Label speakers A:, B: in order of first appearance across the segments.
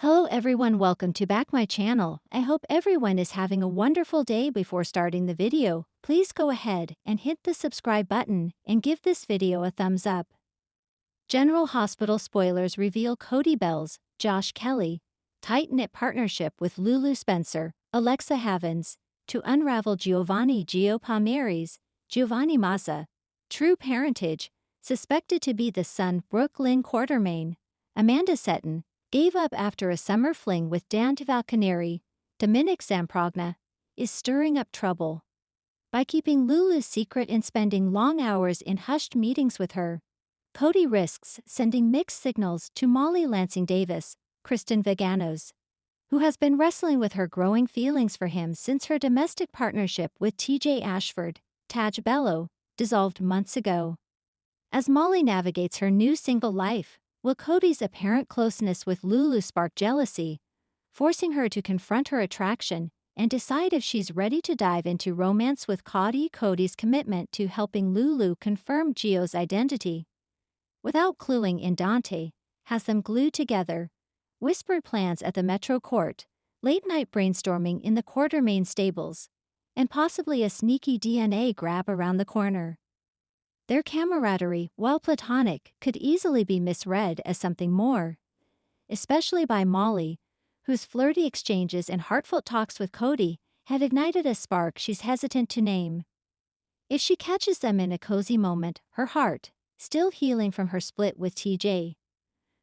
A: Hello everyone, welcome to back my channel. I hope everyone is having a wonderful day. Before starting the video, please go ahead and hit the subscribe button and give this video a thumbs up. General Hospital spoilers reveal Cody Bell's Josh Kelly tight-knit partnership with Lulu Spencer, Alexa Havens, to unravel Giovanni Gio Palmieri's Giovanni Mazza true parentage, suspected to be the son Brooklyn Quartermain, Amanda Seton, gave up after a summer fling with Dante Falconeri. Dominic Zamprogna is stirring up trouble by keeping Lulu's secret and spending long hours in hushed meetings with her. Cody risks sending mixed signals to Molly Lansing Davis, Kristen Vaganos, who has been wrestling with her growing feelings for him since her domestic partnership with TJ Ashford, Taj Bello, dissolved months ago. As Molly navigates her new single life, will Cody's apparent closeness with Lulu spark jealousy, forcing her to confront her attraction and decide if she's ready to dive into romance with Cody? Cody's commitment to helping Lulu confirm Gio's identity without cluing in Dante has them glued together. Whispered plans at the Metro Court, late-night brainstorming in the Quartermain stables, and possibly a sneaky DNA grab around the corner. Their camaraderie, while platonic, could easily be misread as something more, especially by Molly, whose flirty exchanges and heartfelt talks with Cody have ignited a spark she's hesitant to name. If she catches them in a cozy moment, her heart, still healing from her split with TJ,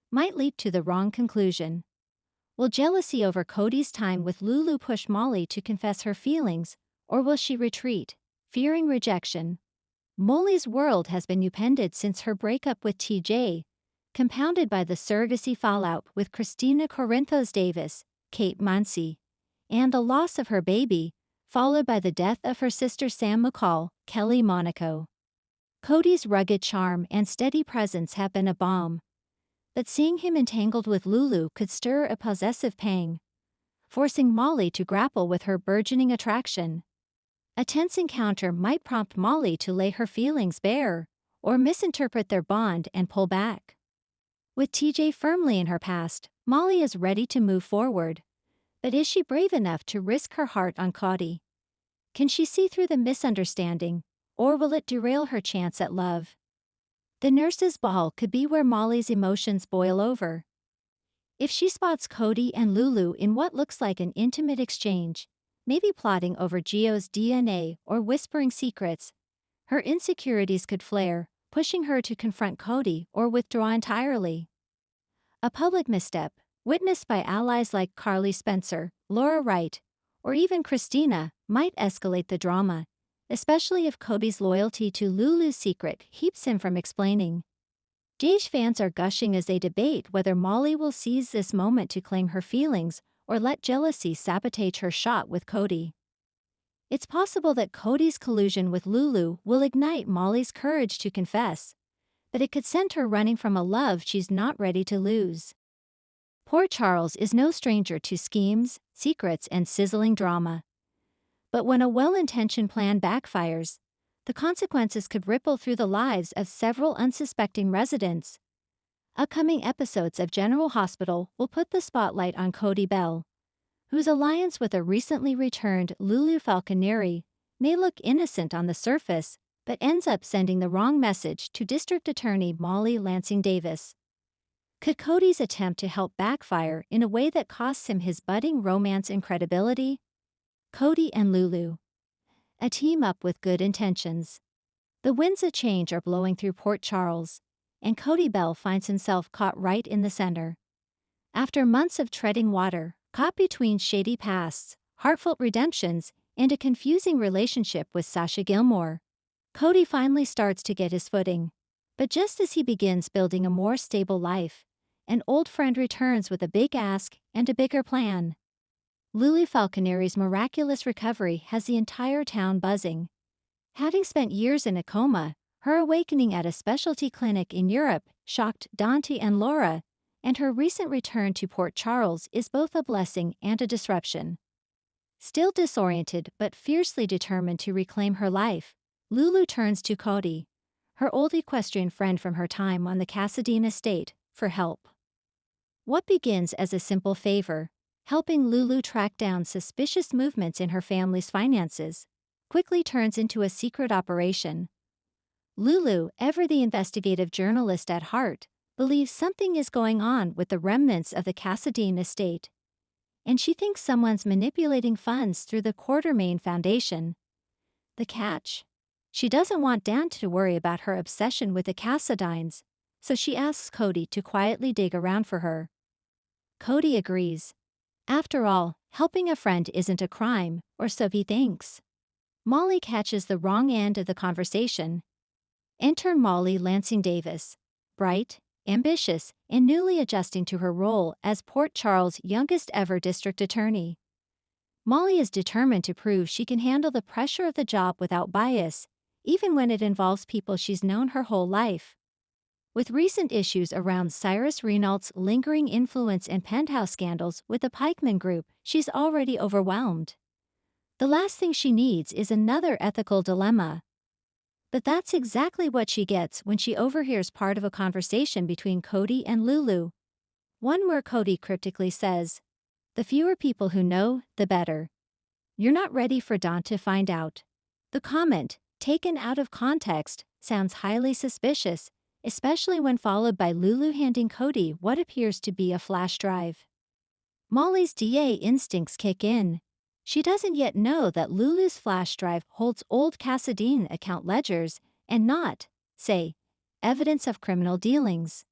A: might leap to the wrong conclusion. Will jealousy over Cody's time with Lulu push Molly to confess her feelings, or will she retreat, fearing rejection? Molly's world has been upended since her breakup with TJ, compounded by the surrogacy fallout with Christina Corinthos Davis, Kate Muncy, and the loss of her baby, followed by the death of her sister Sam McCall, Kelly Monaco. Cody's rugged charm and steady presence have been a balm, but seeing him entangled with Lulu could stir a possessive pang, forcing Molly to grapple with her burgeoning attraction. A tense encounter might prompt Molly to lay her feelings bare, or misinterpret their bond and pull back. With TJ firmly in her past, Molly is ready to move forward. But is she brave enough to risk her heart on Cody? Can she see through the misunderstanding, or will it derail her chance at love? The nurse's ball could be where Molly's emotions boil over. If she spots Cody and Lulu in what looks like an intimate exchange, maybe plotting over Gio's DNA or whispering secrets, her insecurities could flare, pushing her to confront Cody or withdraw entirely. A public misstep, witnessed by allies like Carly Spencer, Laura Wright, or even Christina, might escalate the drama, especially if Cody's loyalty to Lulu's secret keeps him from explaining. Gage fans are gushing as they debate whether Molly will seize this moment to claim her feelings or let jealousy sabotage her shot with Cody. It's possible that Cody's collusion with Lulu will ignite Molly's courage to confess, but it could send her running from a love she's not ready to lose. Port Charles is no stranger to schemes, secrets, and sizzling drama. But when a well-intentioned plan backfires, the consequences could ripple through the lives of several unsuspecting residents. Upcoming episodes of General Hospital will put the spotlight on Cody Bell, whose alliance with a recently returned Lulu Falconeri may look innocent on the surface, but ends up sending the wrong message to District Attorney Molly Lansing Davis. Could Cody's attempt to help backfire in a way that costs him his budding romance and credibility? Cody and Lulu, a team up with good intentions. The winds of change are blowing through Port Charles, and Cody Bell finds himself caught right in the center. After months of treading water, caught between shady pasts, heartfelt redemptions, and a confusing relationship with Sasha Gilmore, Cody finally starts to get his footing. But just as he begins building a more stable life, an old friend returns with a big ask and a bigger plan. Lulu Falconeri's miraculous recovery has the entire town buzzing. Having spent years in a coma, her awakening at a specialty clinic in Europe shocked Dante and Laura, and her recent return to Port Charles is both a blessing and a disruption. Still disoriented but fiercely determined to reclaim her life, Lulu turns to Cody, her old equestrian friend from her time on the Casadena estate, for help. What begins as a simple favor, helping Lulu track down suspicious movements in her family's finances, quickly turns into a secret operation. Lulu, ever the investigative journalist at heart, believes something is going on with the remnants of the Cassadine estate, and she thinks someone's manipulating funds through the Quartermain Foundation. The catch? She doesn't want Dan to worry about her obsession with the Cassadines, so she asks Cody to quietly dig around for her. Cody agrees. After all, helping a friend isn't a crime, or so he thinks. Molly catches the wrong end of the conversation. Enter Molly Lansing Davis, bright, ambitious, and newly adjusting to her role as Port Charles' youngest ever district attorney. Molly is determined to prove she can handle the pressure of the job without bias, even when it involves people she's known her whole life. With recent issues around Cyrus Renault's lingering influence and penthouse scandals with the Pikeman Group, she's already overwhelmed. The last thing she needs is another ethical dilemma. But that's exactly what she gets when she overhears part of a conversation between Cody and Lulu. One where Cody cryptically says, "The fewer people who know, the better. You're not ready for Don to find out." The comment, taken out of context, sounds highly suspicious, especially when followed by Lulu handing Cody what appears to be a flash drive. Molly's DA instincts kick in. She doesn't yet know that Lulu's flash drive holds old Cassadine account ledgers and not, say, evidence of criminal dealings.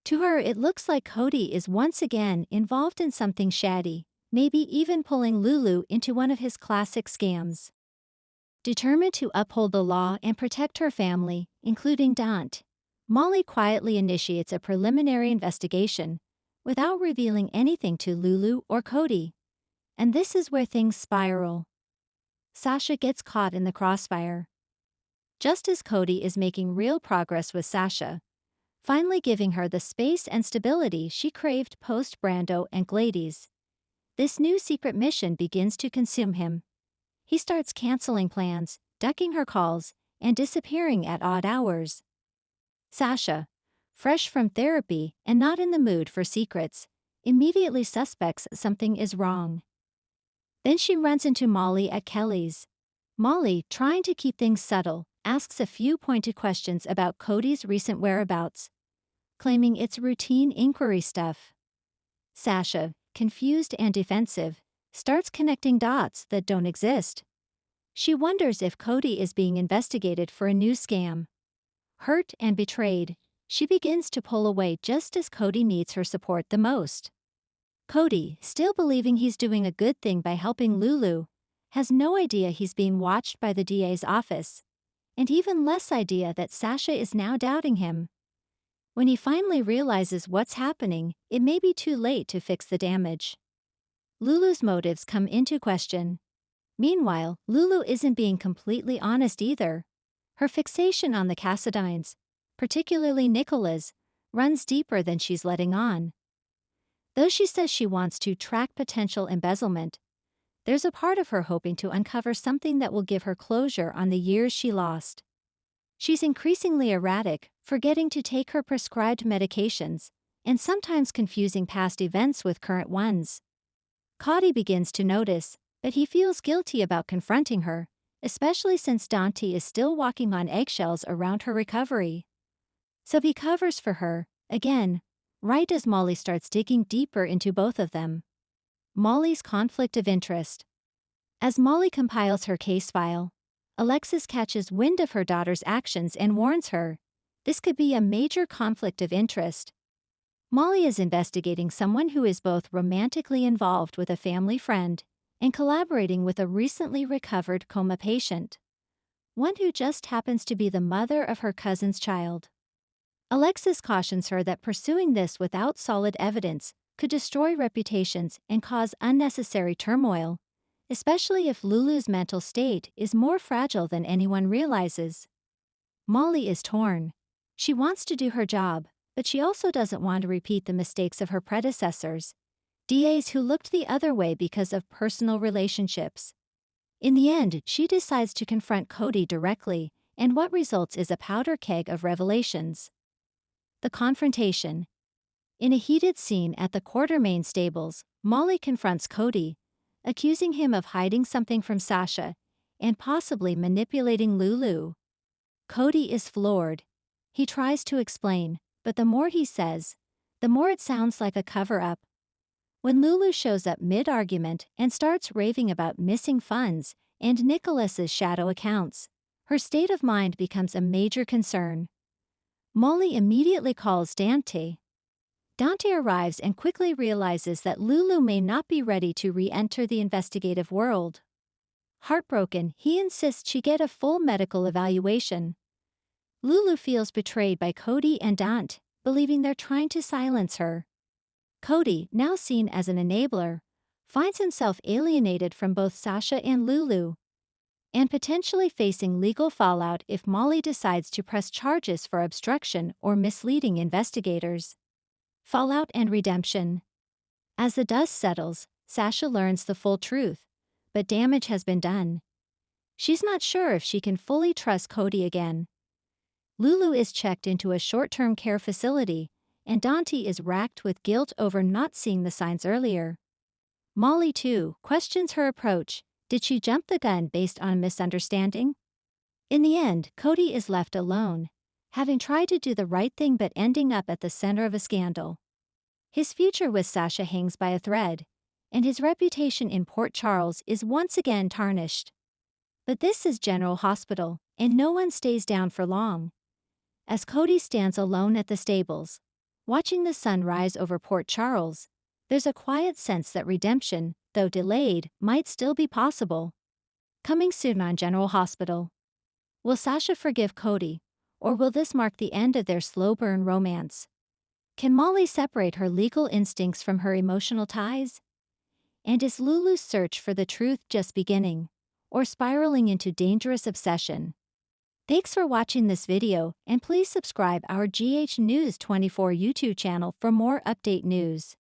A: To her, it looks like Cody is once again involved in something shady, maybe even pulling Lulu into one of his classic scams. Determined to uphold the law and protect her family, including Dante, Molly quietly initiates a preliminary investigation, without revealing anything to Lulu or Cody. And this is where things spiral. Sasha gets caught in the crossfire. Just as Cody is making real progress with Sasha, finally giving her the space and stability she craved post-Brando and Glades, this new secret mission begins to consume him. He starts canceling plans, ducking her calls, and disappearing at odd hours. Sasha, fresh from therapy and not in the mood for secrets, immediately suspects something is wrong. Then she runs into Molly at Kelly's. Molly, trying to keep things subtle, asks a few pointed questions about Cody's recent whereabouts, claiming it's routine inquiry stuff. Sasha, confused and defensive, starts connecting dots that don't exist. She wonders if Cody is being investigated for a new scam. Hurt and betrayed, she begins to pull away just as Cody needs her support the most. Cody, still believing he's doing a good thing by helping Lulu, has no idea he's being watched by the DA's office, and even less idea that Sasha is now doubting him. When he finally realizes what's happening, it may be too late to fix the damage. Lulu's motives come into question. Meanwhile, Lulu isn't being completely honest either. Her fixation on the Cassadines, particularly Nicola's, runs deeper than she's letting on. Though she says she wants to track potential embezzlement, there's a part of her hoping to uncover something that will give her closure on the years she lost. She's increasingly erratic, forgetting to take her prescribed medications, and sometimes confusing past events with current ones. Cody begins to notice, but he feels guilty about confronting her, especially since Dante is still walking on eggshells around her recovery. So he covers for her, again, right as Molly starts digging deeper into both of them. Molly's conflict of interest. As Molly compiles her case file, Alexis catches wind of her daughter's actions and warns her, this could be a major conflict of interest. Molly is investigating someone who is both romantically involved with a family friend and collaborating with a recently recovered coma patient, one who just happens to be the mother of her cousin's child. Alexis cautions her that pursuing this without solid evidence could destroy reputations and cause unnecessary turmoil, especially if Lulu's mental state is more fragile than anyone realizes. Molly is torn. She wants to do her job, but she also doesn't want to repeat the mistakes of her predecessors, DAs who looked the other way because of personal relationships. In the end, she decides to confront Cody directly, and what results is a powder keg of revelations. The confrontation. In a heated scene at the Quartermain stables, Molly confronts Cody, accusing him of hiding something from Sasha and possibly manipulating Lulu. Cody is floored. He tries to explain, but the more he says, the more it sounds like a cover-up. When Lulu shows up mid-argument and starts raving about missing funds and Nicholas's shadow accounts, her state of mind becomes a major concern. Molly immediately calls Dante. Dante arrives and quickly realizes that Lulu may not be ready to re-enter the investigative world. Heartbroken, he insists she get a full medical evaluation. Lulu feels betrayed by Cody and Dante, believing they're trying to silence her. Cody, now seen as an enabler, finds himself alienated from both Sasha and Lulu, and potentially facing legal fallout if Molly decides to press charges for obstruction or misleading investigators. Fallout and redemption. As the dust settles, Sasha learns the full truth, but damage has been done. She's not sure if she can fully trust Cody again. Lulu is checked into a short-term care facility, and Dante is racked with guilt over not seeing the signs earlier. Molly, too, questions her approach. Did she jump the gun based on a misunderstanding? In the end, Cody is left alone, having tried to do the right thing but ending up at the center of a scandal. His future with Sasha hangs by a thread, and his reputation in Port Charles is once again tarnished. But this is General Hospital, and no one stays down for long. As Cody stands alone at the stables, watching the sun rise over Port Charles, there's a quiet sense that redemption, though delayed, might still be possible. Coming soon on General Hospital. Will Sasha forgive Cody, or will this mark the end of their slow-burn romance? Can Molly separate her legal instincts from her emotional ties? And is Lulu's search for the truth just beginning, or spiraling into dangerous obsession? Thanks for watching this video, and please subscribe our GH News 24 YouTube channel for more update news.